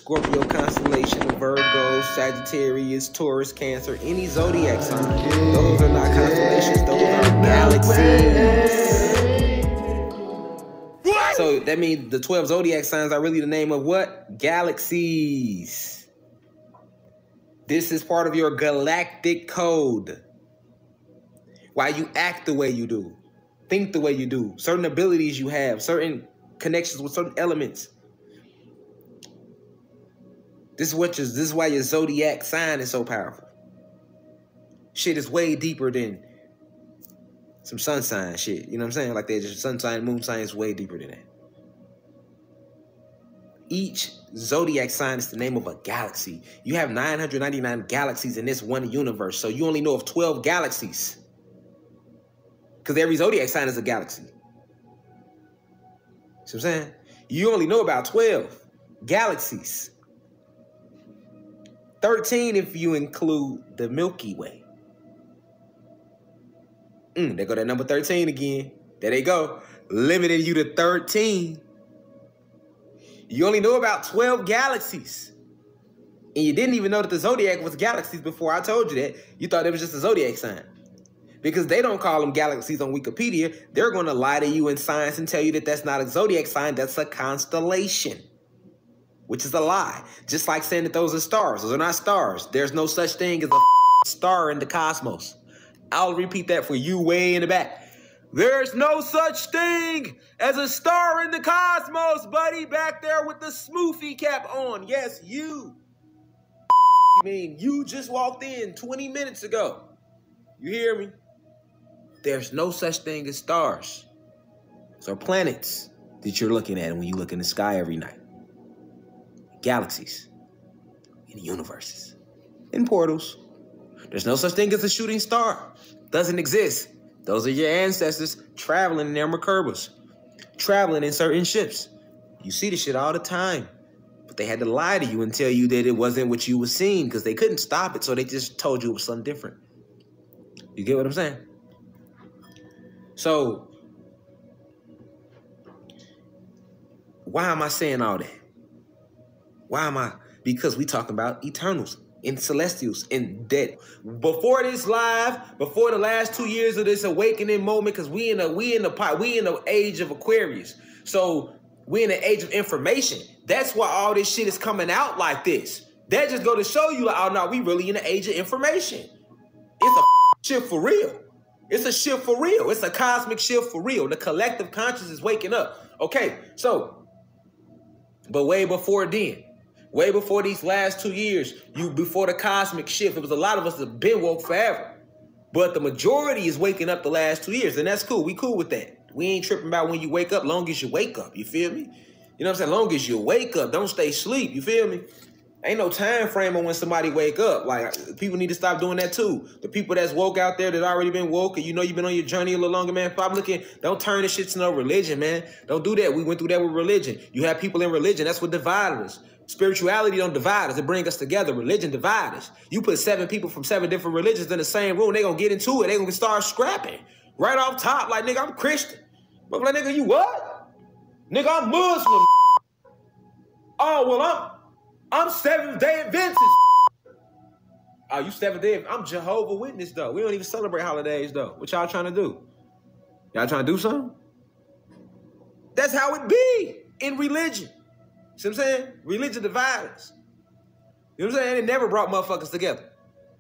Scorpio constellation, Virgo, Sagittarius, Taurus, Cancer, any zodiac sign. Those are not constellations, those are galaxies. So that means the 12 zodiac signs are really the name of what? Galaxies. This is part of your galactic code. Why you act the way you do, think the way you do, certain abilities you have, certain connections with certain elements. This is why your zodiac sign is so powerful. Shit is way deeper than some sun sign shit. You know what I'm saying? Like there's just sun sign, moon sign is way deeper than that. Each zodiac sign is the name of a galaxy. You have 999 galaxies in this one universe, so you only know of 12 galaxies. Because every zodiac sign is a galaxy. See what I'm saying? You only know about 12 galaxies. 13 if you include the Milky Way. There go that number 13 again. There they go. Limited you to 13. You only know about 12 galaxies. And you didn't even know that the zodiac was galaxies before I told you that. You thought it was just a zodiac sign. Because they don't call them galaxies on Wikipedia. They're going to lie to you in science and tell you that that's not a zodiac sign. That's a constellation. Which is a lie. Just like saying that those are stars. Those are not stars. There's no such thing as a star in the cosmos. I'll repeat that for you way in the back. There's no such thing as a star in the cosmos, buddy, back there with the smoothie cap on. Yes, you. I mean, you just walked in 20 minutes ago. You hear me? There's no such thing as stars. Those are planets that you're looking at when you look in the sky every night. Galaxies. In universes. In portals. There's no such thing as a shooting star. Doesn't exist. Those are your ancestors traveling in their Merkabas. Traveling in certain ships. You see this shit all the time. But they had to lie to you and tell you that it wasn't what you were seeing because they couldn't stop it, so they just told you it was something different. You get what I'm saying? So, why am I saying all that? Why am I? Because we talking about eternals and celestials and dead. Before this live, before the last 2 years of this awakening moment, because we in the age of Aquarius. So we in the age of information. That's why all this shit is coming out like this. That just go to show you, like, oh no, we really in the age of information. It's a shift for real. It's a shift for real. It's a cosmic shift for real. The collective consciousness is waking up. Okay, so, but way before then, way before these last 2 years, before the cosmic shift, it was a lot of us that have been woke forever. But the majority is waking up the last 2 years, and that's cool. We cool with that. We ain't tripping about when you wake up, long as you wake up. You feel me? You know what I'm saying? Long as you wake up, don't stay asleep. You feel me? Ain't no time frame on when somebody wake up. Like, people need to stop doing that too. The people that's woke out there that already been woke, and you know you've been on your journey a little longer, man. Stop looking. Don't turn this shit to no religion, man. Don't do that. We went through that with religion. You have people in religion. That's what divided us. Spirituality don't divide us. It bring us together. Religion divide us. You put 7 people from 7 different religions in the same room, they gonna get into it. They gonna start scrapping. Right off top, like, nigga, I'm Christian. But like, nigga, you what? Nigga, I'm Muslim. Oh, well, I'm Seventh-day Adventist. Oh, you Seventh-day? I'm Jehovah's Witness, though. We don't even celebrate holidays, though. What y'all trying to do? Y'all trying to do something? That's how it be in religion. See what I'm saying? Religion divides us. You know what I'm saying? It never brought motherfuckers together.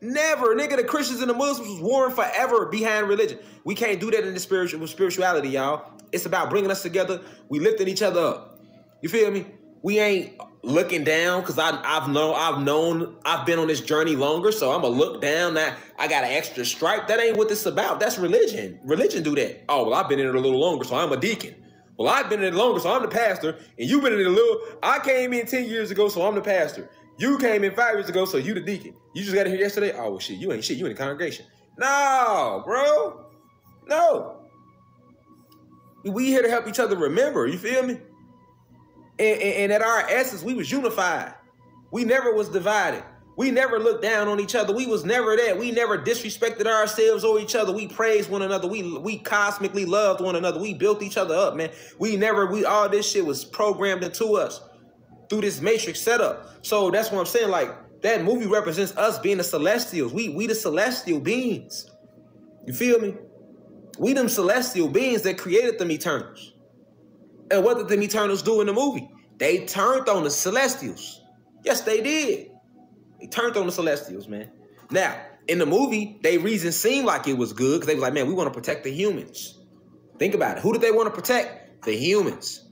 Never. Nigga, the Christians and the Muslims was warring forever behind religion. We can't do that in the spirituality, y'all. It's about bringing us together. We lifting each other up. You feel me? We ain't looking down because I've been on this journey longer, so I'm gonna look down. Now I got an extra stripe. That ain't what this about. That's religion. Religion do that. Oh, well, I've been in it a little longer, so I'm a deacon. Well, I've been in it longer, so I'm the pastor, and you've been in it a little. I came in 10 years ago, so I'm the pastor. You came in 5 years ago, so you the deacon. You just got here yesterday. Oh, well, shit, you ain't shit. You in the congregation. No, bro. No. We here to help each other remember. You feel me? And at our essence, we was unified. We never was divided. We never looked down on each other. We was never that. We never disrespected ourselves or each other. We praised one another. We cosmically loved one another. We built each other up, man. All this shit was programmed into us. through this matrix setup. So that's what I'm saying. Like, that movie represents us being the Celestials. We the celestial beings. You feel me? We them celestial beings that created them Eternals. And what did them Eternals do in the movie? They turned on the Celestials. Yes, they did. They turned on the Celestials, man. Now, in the movie, their reason seemed like it was good because they was like, man, we want to protect the humans. Think about it. Who did they want to protect? The humans.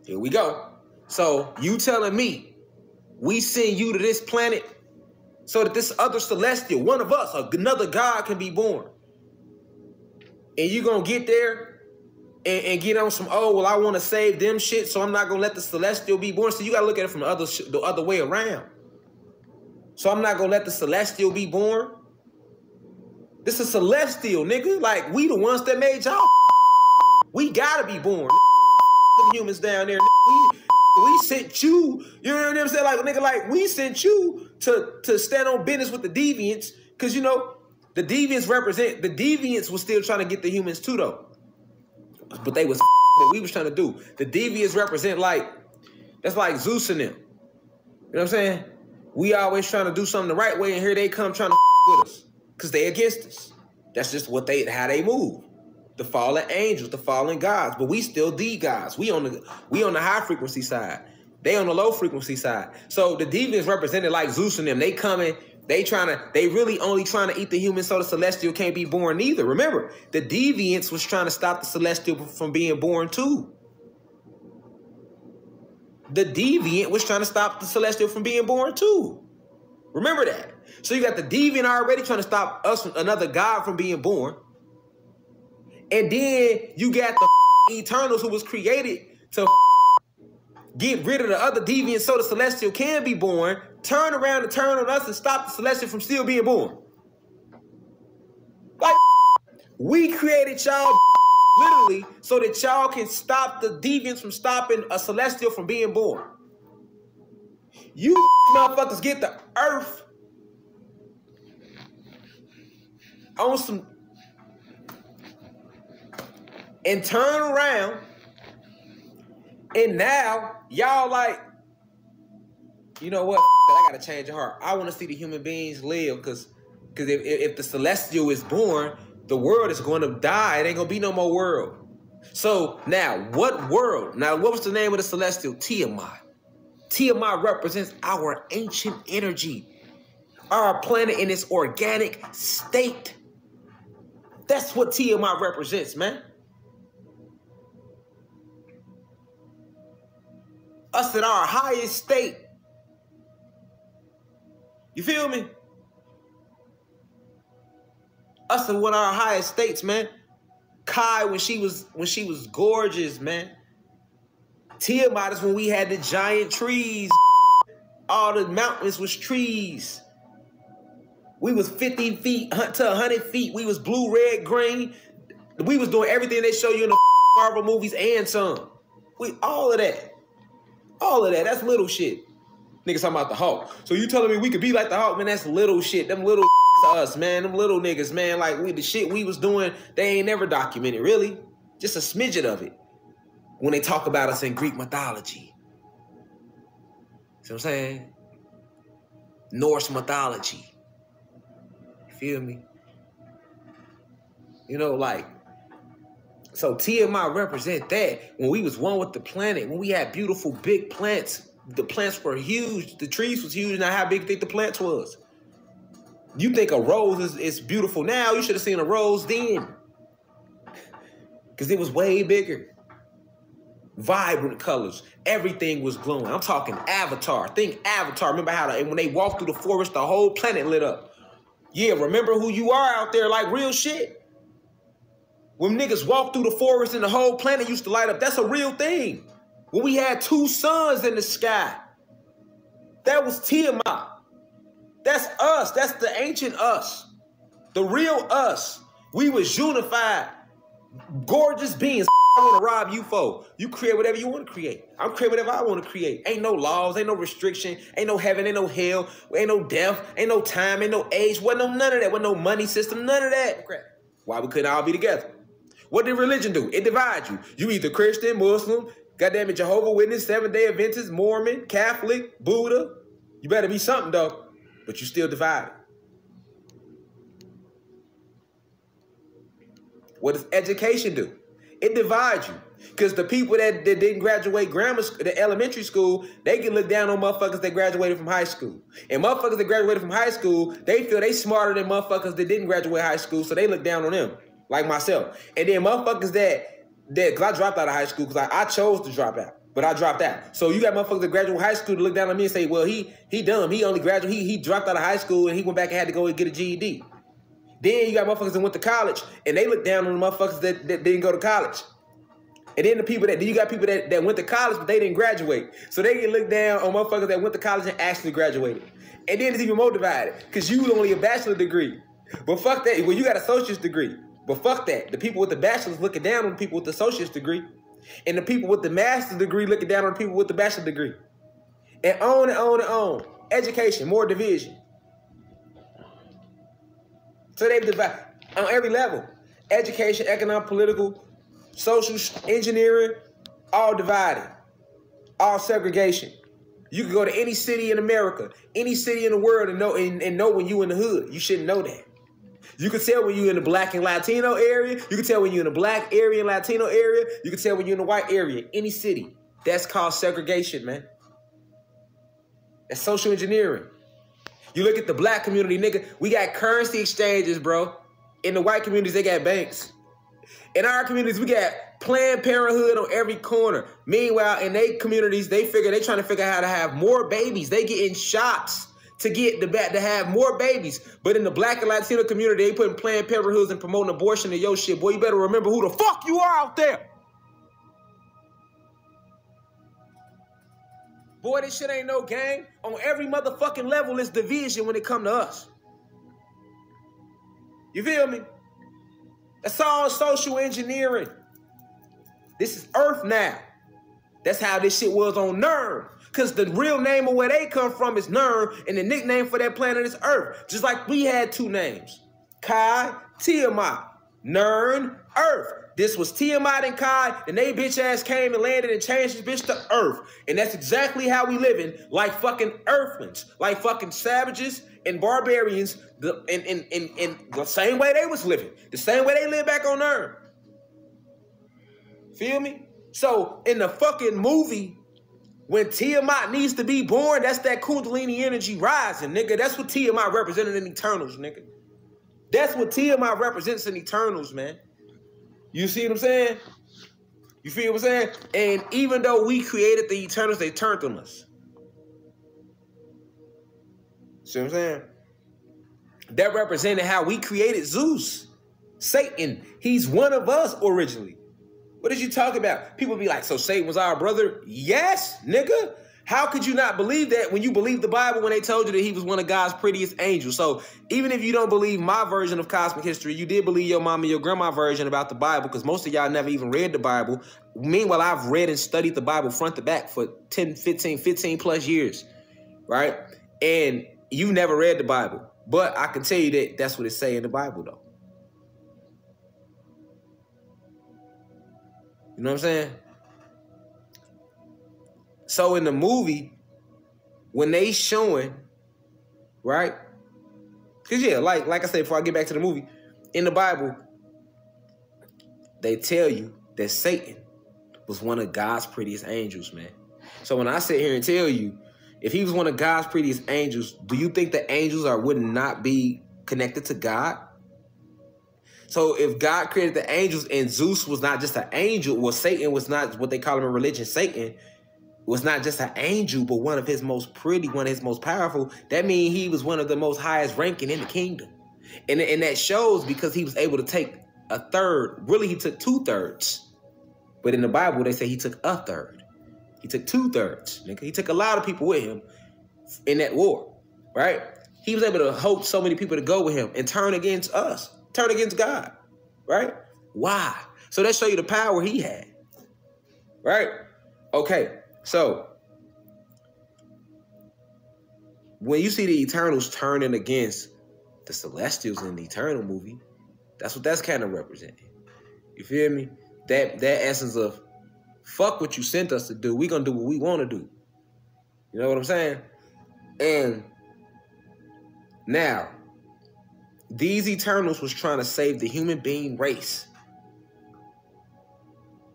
Here we go. So you telling me we send you to this planet so that this other celestial, one of us, another god can be born. And you going to get there and get on some, oh, well, I want to save them shit, so I'm not going to let the celestial be born. So you got to look at it from the other way around. So I'm not going to let the celestial be born. This is celestial, nigga. Like, we the ones that made y'all. We got to be born. Them humans down there. We sent you, you know what I'm saying? Like, nigga, like, we sent you to stand on business with the deviants because, you know, the deviants was still trying to get the humans too, though. But they was what we was trying to do. The deviants represent, like, that's like Zeus and them. You know what I'm saying? We always trying to do something the right way, and here they come trying to with us because they against us. That's just how they move. The fallen angels, the fallen gods, but we still the gods. We on the high frequency side. They on the low frequency side. So the deviants represented like Zeus and them. They coming, they really only trying to eat the humans so the celestial can't be born either. Remember, the deviants was trying to stop the celestial from being born too. The deviant was trying to stop the celestial from being born too. Remember that. So you got the deviant already trying to stop us, another god, from being born. And then you got the Eternals who was created to get rid of the other deviants so the celestial can be born, turn around and turn on us and stop the celestial from still being born. Like, we created y'all literally so that y'all can stop the deviants from stopping a celestial from being born. You motherfuckers get the earth on some and turn around, and now y'all like, you know what? I gotta change your heart. I want to see the human beings live, because if the celestial is born, the world is going to die. It ain't gonna be no more world. So now, what world? Now, what was the name of the celestial? Tiamat. Tiamat represents our ancient energy, our planet in its organic state. That's what Tiamat represents, man. Us at our highest state. You feel me? Us in one of our highest states, man. Kai when she was gorgeous, man. Tiamat is when we had the giant trees. All the mountains was trees. We was 50 feet to 100 feet. We was blue, red, green. We was doing everything they show you in the Marvel movies and some. All of that. All of that. That's little shit. Niggas talking about the Hulk. So you telling me we could be like the Hulk, man? That's little shit. Them little to us, man. Them little niggas, man. Like, the shit we was doing, they ain't never documented, really. Just a smidget of it. When they talk about us in Greek mythology. See what I'm saying? Norse mythology. You feel me? You know, like, so Tiamat represent that. When we was one with the planet, when we had beautiful big plants, the plants were huge, the trees was huge, and how big you think the plants was? You think a rose is beautiful now, you should have seen a rose then. Because it was way bigger. Vibrant colors. Everything was glowing. I'm talking Avatar. Think Avatar. Remember how when they walked through the forest, the whole planet lit up. Yeah, remember who you are out there, like real shit. When niggas walked through the forest and the whole planet used to light up, that's a real thing. When we had 2 suns in the sky, that was Tiamat. That's us. That's the ancient us. The real us. We was unified, gorgeous beings. I want to rob you for. You create whatever you want to create. I'm create whatever I want to create. Ain't no laws, ain't no restriction, ain't no heaven, ain't no hell, ain't no death, ain't no time, ain't no age, wasn't no none of that, wasn't no money system, none of that. Why we couldn't all be together? What did religion do? It divides you. You either Christian, Muslim, Goddamn it, Jehovah's Witness, Seventh-day Adventist, Mormon, Catholic, Buddha. You better be something, though. But you still divided. What does education do? It divides you. Because the people that didn't graduate the elementary school, they can look down on motherfuckers that graduated from high school. And motherfuckers that graduated from high school, they feel they smarter than motherfuckers that didn't graduate high school, so they look down on them, like myself. And then motherfuckers because I dropped out of high school because I chose to drop out, but I dropped out. So you got motherfuckers that graduate high school to look down on me and say, well, he dumb. He only graduated, he dropped out of high school and he went back and had to go and get a GED. Then you got motherfuckers that went to college and they look down on the motherfuckers that didn't go to college. And then you got people that went to college, but they didn't graduate. So they can look down on motherfuckers that went to college and actually graduated. And then it's even more divided, because you only a bachelor's degree. But fuck that. Well, you got an associate's degree. But fuck that. The people with the bachelor's looking down on the people with the associate's degree. And the people with the master's degree looking down on the people with the bachelor's degree. And on and on and on. Education, more division. So they divide on every level. Education, economic, political, social, engineering, all divided, all segregation. You can go to any city in America, any city in the world and know when you in the hood. You shouldn't know that. You can tell when you're in the black and Latino area. You can tell when you're in the black area and Latino area. You can tell when you're in the white area, any city. That's called segregation, man. That's social engineering. You look at the black community, nigga, we got currency exchanges, bro. In the white communities, they got banks. In our communities, we got Planned Parenthood on every corner. Meanwhile, in their communities, they trying to figure out how to have more babies. They getting shots to get to have more babies. But in the black and Latino community, they putting Planned Parenthoods and promoting abortion and your shit. Boy, you better remember who the fuck you are out there. Boy, this shit ain't no game. On every motherfucking level, it's division when it come to us. You feel me? That's all social engineering. This is Earth now. That's how this shit was on Nern. Because the real name of where they come from is Nern, and the nickname for that planet is Earth. Just like we had two names. Kai, Tiamat. Nern, Earth. This was Tiamat and Kai, and they bitch ass came and landed and changed this bitch to Earth. And that's exactly how we living, like fucking Earthlings. Like fucking savages and barbarians in the same way they was living. The same way they lived back on Earth. Feel me? So in the fucking movie, when Tiamat needs to be born, that's that Kundalini energy rising, nigga. That's what Tiamat represented in Eternals, nigga. That's what Tiamat represents in Eternals, man. You see what I'm saying? You feel what I'm saying? And even though we created the Eternals, they turned on us. See what I'm saying? That represented how we created Zeus. Satan, he's one of us originally. What did you talk about? People be like, so Satan was our brother? Yes, nigga. How could you not believe that when you believe the Bible when they told you that he was one of God's prettiest angels? So even if you don't believe my version of cosmic history, you did believe your mama and your grandma version about the Bible, because most of y'all never even read the Bible. Meanwhile, I've read and studied the Bible front to back for 10, 15 plus years, right? And you never read the Bible. But I can tell you that that's what it say in the Bible, though. You know what I'm saying? So in the movie, when they showing, right? Because yeah, like I said, before I get back to the movie, in the Bible, they tell you that Satan was one of God's prettiest angels, man. So when I sit here and tell you, if he was one of God's prettiest angels, do you think the angels would not be connected to God? So if God created the angels and Zeus was not just an angel, well, Satan was not what they call him in religion. Satan was not just an angel, but one of his most pretty, one of his most powerful. That means he was one of the most highest ranking in the kingdom. And that shows because he was able to take a third. Really, he took 2/3. But in the Bible, they say he took a third. He took 2/3, nigga. He took a lot of people with him in that war, right? He was able to hope so many people to go with him and turn against us, turn against God, right? Why? So that show you the power he had, right? Okay, so when you see the Eternals turning against the Celestials in the Eternal movie, that's what that's kind of representing. You feel me? That essence of Fuck what you sent us to do. We gonna do what we want to do. You know what I'm saying? And now, these Eternals was trying to save the human being race.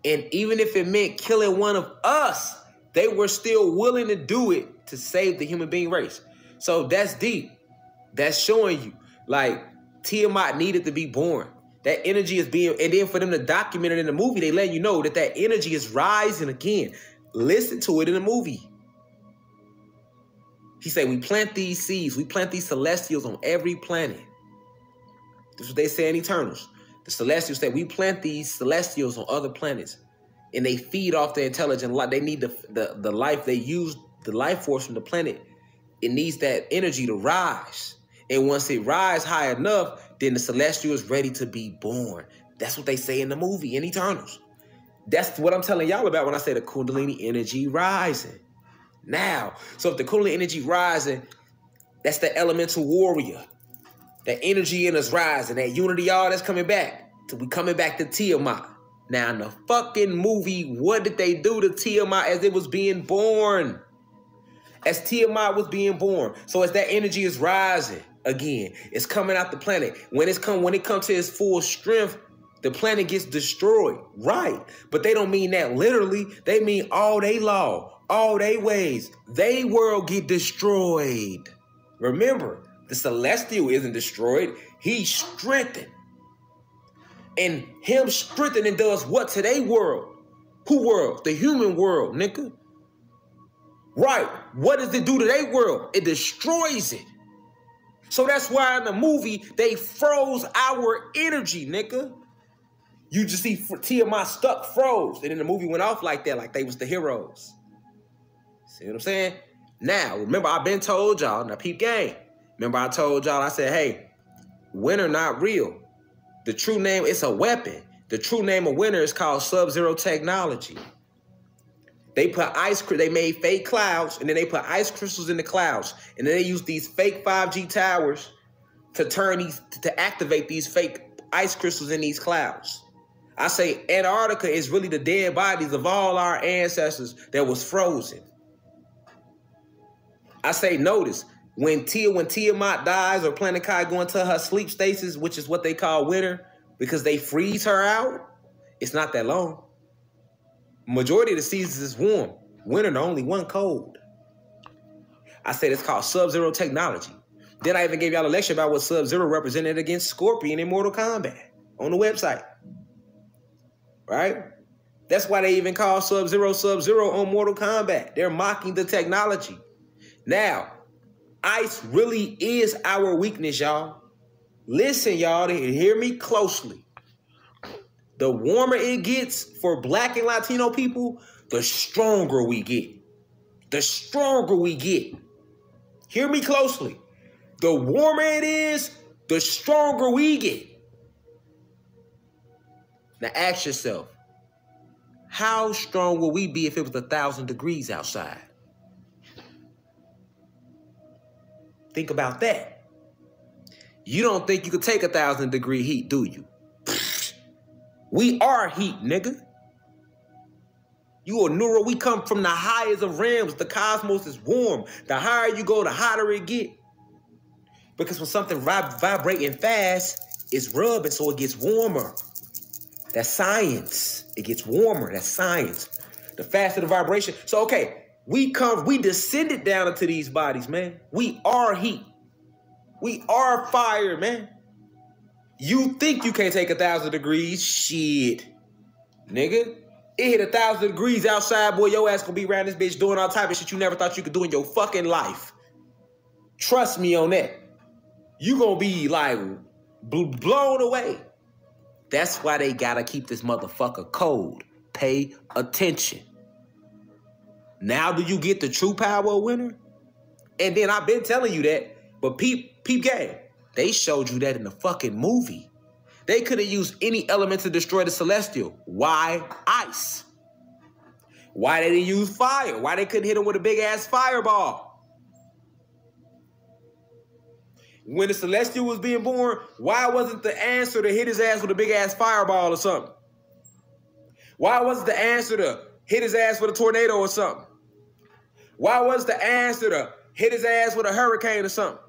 And even if it meant killing one of us, they were still willing to do it to save the human being race. So that's deep. That's showing you, like, Tiamat needed to be born. That energy is being, and then for them to document it in the movie, they let you know that that energy is rising again. Listen to it in the movie. He said, we plant these seeds, we plant these celestials on every planet. That's what they say in Eternals. The celestials say, we plant these celestials on other planets, and they feed off the intelligent life. They need the life, they use the life force from the planet. It needs that energy to rise. And once it rises high enough, then the celestial is ready to be born. That's what they say in the movie, in Eternals. That's what I'm telling y'all about when I say the Kundalini energy rising. Now, so if the Kundalini energy rising, that's the elemental warrior. That energy in us rising, that unity, y'all, that's coming back. We coming back to Tiamat. Now, in the fucking movie, what did they do to Tiamat as it was being born? As Tiamat was being born. So as that energy is rising again, it's coming out the planet. When it comes to its full strength, the planet gets destroyed. Right. But they don't mean that literally. They mean all they law, all they ways. They world get destroyed. Remember, the celestial isn't destroyed. He's strengthened. And him strengthening does what to their world? Who world? The human world, nigga. Right. What does it do to their world? It destroys it. So that's why in the movie, they froze our energy, nigga. You just see Tiamat stuck, froze. And then the movie went off like that, like they was the heroes. See what I'm saying? Now, remember, I've been told y'all, now peep game. Remember I told y'all, I said, hey, winter not real. The true name, it's a weapon. The true name of winter is called Sub-Zero technology. They put they made fake clouds, and then they put ice crystals in the clouds. And then they use these fake 5G towers to activate these fake ice crystals in these clouds. I say Antarctica is really the dead bodies of all our ancestors that was frozen. I say notice, when Tiamat dies or Planet Kai go into her sleep stasis, which is what they call winter, because they freeze her out, it's not that long. Majority of the seasons is warm. Winter, the only one cold. I said it's called Sub-Zero technology. Then I even gave y'all a lecture about what Sub-Zero represented against Scorpion in Mortal Kombat on the website. Right? That's why they even call Sub-Zero on Mortal Kombat. They're mocking the technology. Now, ice really is our weakness, y'all. Listen, y'all, hear me closely. The warmer it gets for Black and Latino people, the stronger we get. The stronger we get. Hear me closely. The warmer it is, the stronger we get. Now ask yourself, how strong will we be if it was 1,000 degrees outside? Think about that. You don't think you could take 1,000-degree heat, do you? We are heat, nigga. You are neuro. We come from the highest of realms. The cosmos is warm. The higher you go, the hotter it get. Because when something vibrating fast, it's rubbing, so it gets warmer. That's science. It gets warmer. That's science. The faster the vibration. So, okay, we descended down into these bodies, man. We are heat. We are fire, man. You think you can't take 1,000 degrees? Shit. Nigga. It hit 1,000 degrees outside, boy. Your ass gonna be around this bitch doing all type of shit you never thought you could do in your fucking life. Trust me on that. You gonna be like blown away. That's why they gotta keep this motherfucker cold. Pay attention. Now do you get the true power of winter? And then I've been telling you that, but peep game. They showed you that in the fucking movie. They could have used any element to destroy the celestial. Why ice? Why they didn't use fire? Why they couldn't hit him with a big-ass fireball? When the celestial was being born, why wasn't the answer to hit his ass with a big-ass fireball or something? Why wasn't the answer to hit his ass with a tornado or something? Why was the answer to hit his ass with a hurricane or something?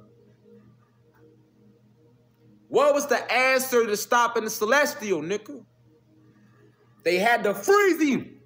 What was the answer to stopping the celestial, nigga? They had to freeze him.